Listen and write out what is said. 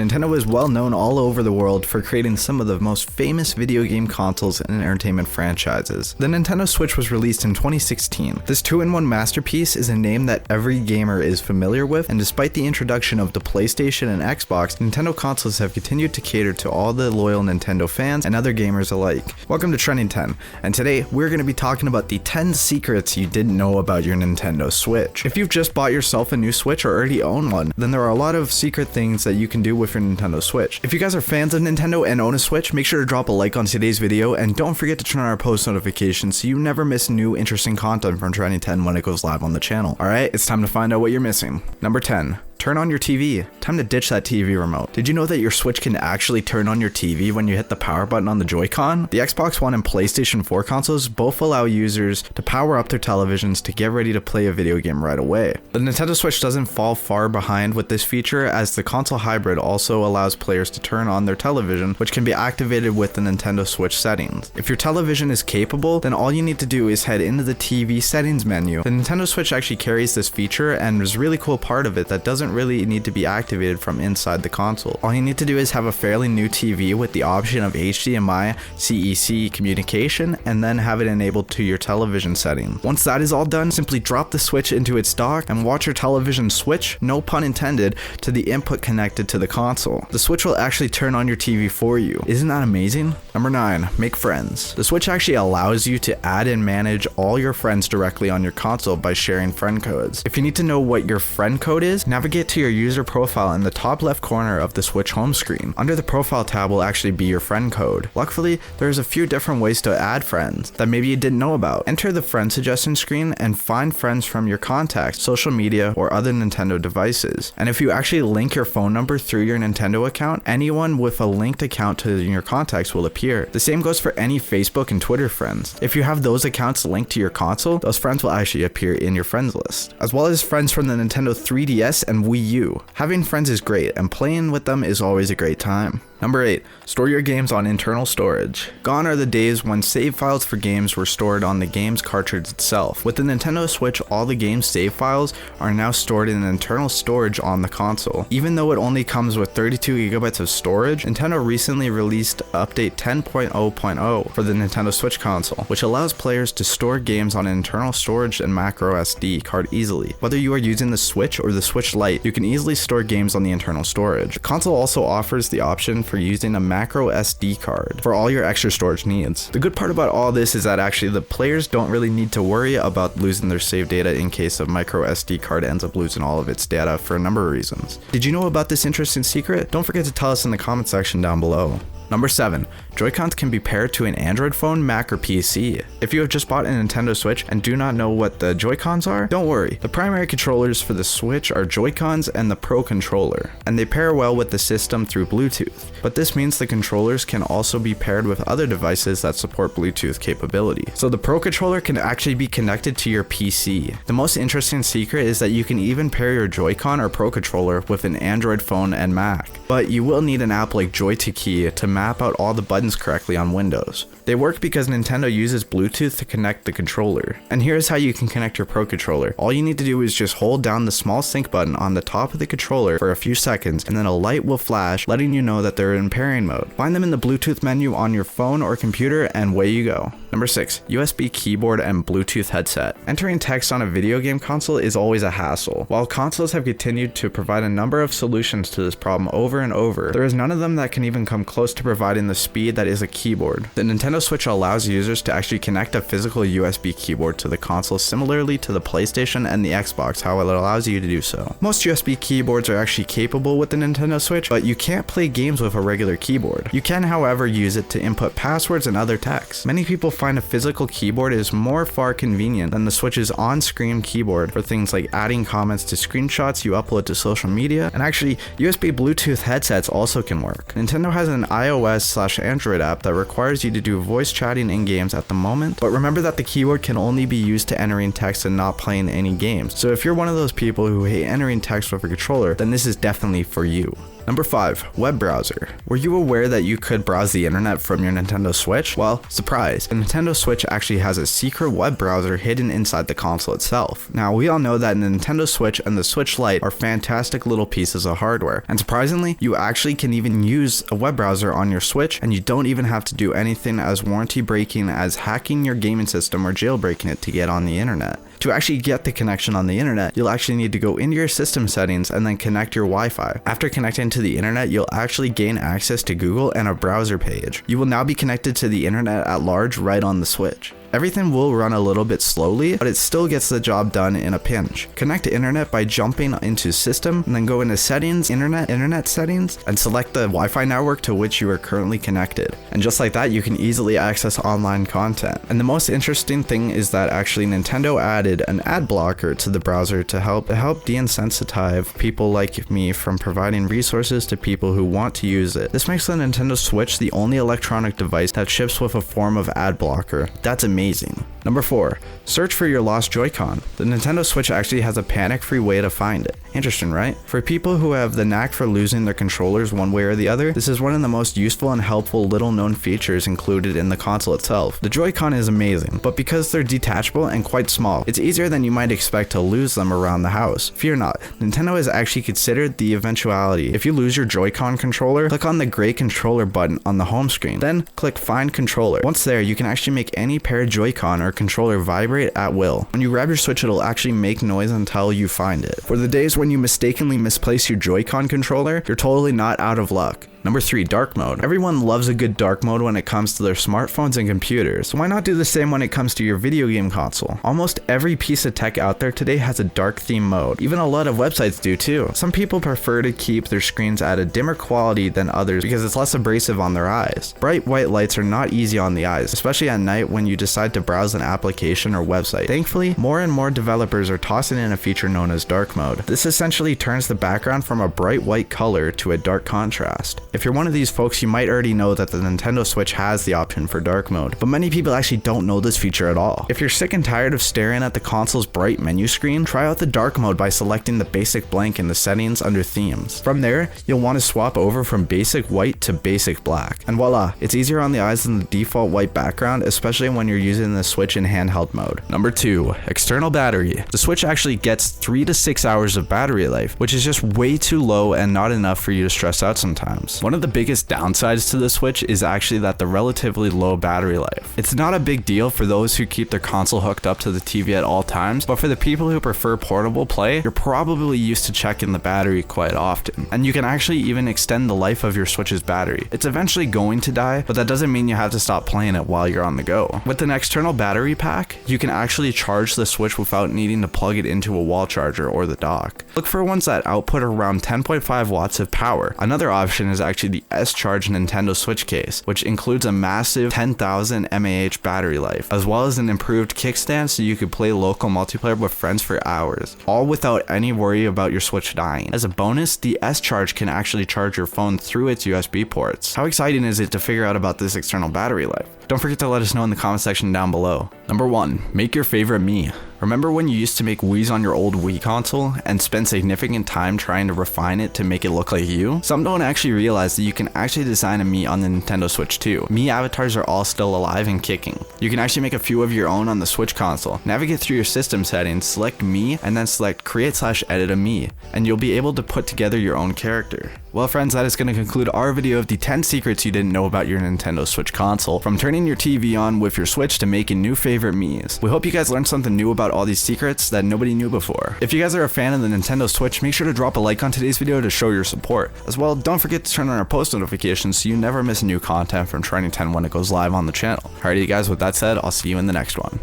Nintendo is well known all over the world for creating some of the most famous video game consoles and entertainment franchises. The Nintendo Switch was released in 2016. This 2-in-1 masterpiece is a name that every gamer is familiar with, and despite the introduction of the PlayStation and Xbox, Nintendo consoles have continued to cater to all the loyal Nintendo fans and other gamers alike. Welcome to Trending 10, and today we're going to be talking about the 10 secrets you didn't know about your Nintendo Switch. If you've just bought yourself a new Switch or already own one, then there are a lot of secret things that you can do with your Nintendo Switch. If you guys are fans of Nintendo and own a Switch, make sure to drop a like on today's video, and don't forget to turn on our post notifications so you never miss new interesting content from Trending 10 when it goes live on the channel. Alright, it's time to find out what you're missing. Number 10. Turn on your TV. Time to ditch that TV remote. Did you know that your Switch can actually turn on your TV when you hit the power button on the Joy-Con? The Xbox One and PlayStation 4 consoles both allow users to power up their televisions to get ready to play a video game right away. The Nintendo Switch doesn't fall far behind with this feature, as the console hybrid also allows players to turn on their television, which can be activated with the Nintendo Switch settings. If your television is capable, then all you need to do is head into the TV settings menu. The Nintendo Switch actually carries this feature, and there's a really cool part of it that doesn't really need to be activated from inside the console. All you need to do is have a fairly new TV with the option of HDMI CEC communication, and then have it enabled to your television settings. Once that is all done, simply drop the Switch into its dock and watch your television switch, no pun intended, to the input connected to the console. The Switch will actually turn on your TV for you. Isn't that amazing? Number 9. Make friends. The Switch actually allows you to add and manage all your friends directly on your console by sharing friend codes. If you need to know what your friend code is, navigate to your user profile in the top left corner of the Switch home screen. Under the profile tab will actually be your friend code. Luckily, there's a few different ways to add friends that maybe you didn't know about. Enter the friend suggestion screen and find friends from your contacts, social media, or other Nintendo devices. And if you actually link your phone number through your Nintendo account, anyone with a linked account to your contacts will appear. The same goes for any Facebook and Twitter friends. If you have those accounts linked to your console, those friends will actually appear in your friends list, as well as friends from the Nintendo 3DS and Wii U. Having friends is great, and playing with them is always a great time. Number 8. Store your games on internal storage. Gone are the days when save files for games were stored on the game's cartridge itself. With the Nintendo Switch, all the game's save files are now stored in internal storage on the console. Even though it only comes with 32 GB of storage, Nintendo recently released update 10.0.0 for the Nintendo Switch console, which allows players to store games on internal storage and macro SD card easily. Whether you are using the Switch or the Switch Lite, you can easily store games on the internal storage. The console also offers the option for using a macro SD card for all your extra storage needs. The good part about all this is that actually the players don't really need to worry about losing their save data in case a micro SD card ends up losing all of its data for a number of reasons. Did you know about this interesting secret? Don't forget to tell us in the comment section down below. Number 7. Joy-Cons can be paired to an Android phone, Mac, or PC. If you have just bought a Nintendo Switch and do not know what the Joy-Cons are, don't worry. The primary controllers for the Switch are Joy-Cons and the Pro Controller, and they pair well with the system through Bluetooth. But this means the controllers can also be paired with other devices that support Bluetooth capability. So the Pro Controller can actually be connected to your PC. The most interesting secret is that you can even pair your Joy-Con or Pro Controller with an Android phone and Mac. But you will need an app like Joy2Key to map out all the buttons correctly on Windows. They work because Nintendo uses Bluetooth to connect the controller. And here's how you can connect your Pro Controller. All you need to do is just hold down the small sync button on the top of the controller for a few seconds, and then a light will flash letting you know that they're in pairing mode. Find them in the Bluetooth menu on your phone or computer, and away you go. Number 6. USB keyboard and Bluetooth headset. Entering text on a video game console is always a hassle. While consoles have continued to provide a number of solutions to this problem over and over, there is none of them that can even come close to providing the speed that is a keyboard. The Nintendo Switch allows users to actually connect a physical USB keyboard to the console similarly to the PlayStation and the Xbox, how it allows you to do so. Most USB keyboards are actually capable with the Nintendo Switch, but you can't play games with a regular keyboard. You can, however, use it to input passwords and other text. Many people find a physical keyboard is far convenient than the Switch's on-screen keyboard for things like adding comments to screenshots you upload to social media, and actually USB Bluetooth headsets also can work. Nintendo has an iOS/Android app that requires you to do voice chatting in games at the moment, but remember that the keyboard can only be used to entering text and not playing any games. So if you're one of those people who hate entering text with a controller, then this is definitely for you. Number 5. Web browser. Were you aware that you could browse the internet from your Nintendo Switch? Well, surprise, the Nintendo Switch actually has a secret web browser hidden inside the console itself. Now, we all know that the Nintendo Switch and the Switch Lite are fantastic little pieces of hardware, and surprisingly, you actually can even use a web browser on your Switch, and you don't even have to do anything as warranty breaking as hacking your gaming system or jailbreaking it to get on the internet. To actually get the connection on the internet, you'll actually need to go into your system settings and then connect your Wi-Fi. After connecting to the internet, you'll actually gain access to Google and a browser page. You will now be connected to the internet at large right on the Switch. Everything will run a little bit slowly, but it still gets the job done in a pinch. Connect to internet by jumping into system and then go into settings, internet settings, and select the Wi-Fi network to which you are currently connected. And just like that, you can easily access online content. And the most interesting thing is that actually Nintendo added an ad blocker to the browser to help de-insensitize people like me from providing resources to people who want to use it. This makes the Nintendo Switch the only electronic device that ships with a form of ad blocker. That's amazing. Number 4. Search for your lost Joy-Con. The Nintendo Switch actually has a panic-free way to find it. Interesting, right? For people who have the knack for losing their controllers one way or the other, this is one of the most useful and helpful little-known features included in the console itself. The Joy-Con is amazing, but because they're detachable and quite small, it's easier than you might expect to lose them around the house. Fear not, Nintendo has actually considered the eventuality. If you lose your Joy-Con controller, click on the gray controller button on the home screen, then click Find Controller. Once there, you can actually make any pair of Joy-Con or controller vibrate at will. When you grab your Switch, it'll actually make noise until you find it. For the days when you mistakenly misplace your Joy-Con controller, you're totally not out of luck. Number 3. Dark mode. Everyone loves a good dark mode when it comes to their smartphones and computers, so why not do the same when it comes to your video game console? Almost every piece of tech out there today has a dark theme mode. Even a lot of websites do too. Some people prefer to keep their screens at a dimmer quality than others because it's less abrasive on their eyes. Bright white lights are not easy on the eyes, especially at night when you decide to browse an application or website. Thankfully, more and more developers are tossing in a feature known as dark mode. This essentially turns the background from a bright white color to a dark contrast. If you're one of these folks, you might already know that the Nintendo Switch has the option for dark mode, but many people actually don't know this feature at all. If you're sick and tired of staring at the console's bright menu screen, try out the dark mode by selecting the basic blank in the settings under themes. From there, you'll want to swap over from basic white to basic black. And voila, it's easier on the eyes than the default white background, especially when you're using the Switch in handheld mode. Number 2. External battery. The Switch actually gets 3 to 6 hours of battery life, which is just way too low and not enough for you to stress out sometimes. One of the biggest downsides to the Switch is actually that the relatively low battery life. It's not a big deal for those who keep their console hooked up to the TV at all times, but for the people who prefer portable play, you're probably used to checking the battery quite often. And you can actually even extend the life of your Switch's battery. It's eventually going to die, but that doesn't mean you have to stop playing it while you're on the go. With an external battery pack, you can actually charge the Switch without needing to plug it into a wall charger or the dock. Look for ones that output around 10.5 watts of power. Another option is actually the S-Charge Nintendo Switch case, which includes a massive 10,000 mAh battery life, as well as an improved kickstand so you could play local multiplayer with friends for hours, all without any worry about your Switch dying. As a bonus, the S-Charge can actually charge your phone through its USB ports. How exciting is it to figure out about this external battery life? Don't forget to let us know in the comment section down below. Number 1. Make your favorite Mii. Remember when you used to make Wiis on your old Wii console and spend significant time trying to refine it to make it look like you? Some don't actually realize that you can actually design a Mii on the Nintendo Switch too. Mii avatars are all still alive and kicking. You can actually make a few of your own on the Switch console. Navigate through your system settings, select Mii, and then select Create/Edit a Mii, and you'll be able to put together your own character. Well friends, that is going to conclude our video of the 10 secrets you didn't know about your Nintendo Switch console, from turning your TV on with your Switch to making new favorite Miis. We hope you guys learned something new about all these secrets that nobody knew before. If you guys are a fan of the Nintendo Switch, make sure to drop a like on today's video to show your support. As well, don't forget to turn on our post notifications so you never miss new content from Trending 10 when it goes live on the channel. Alrighty guys, with that said, I'll see you in the next one.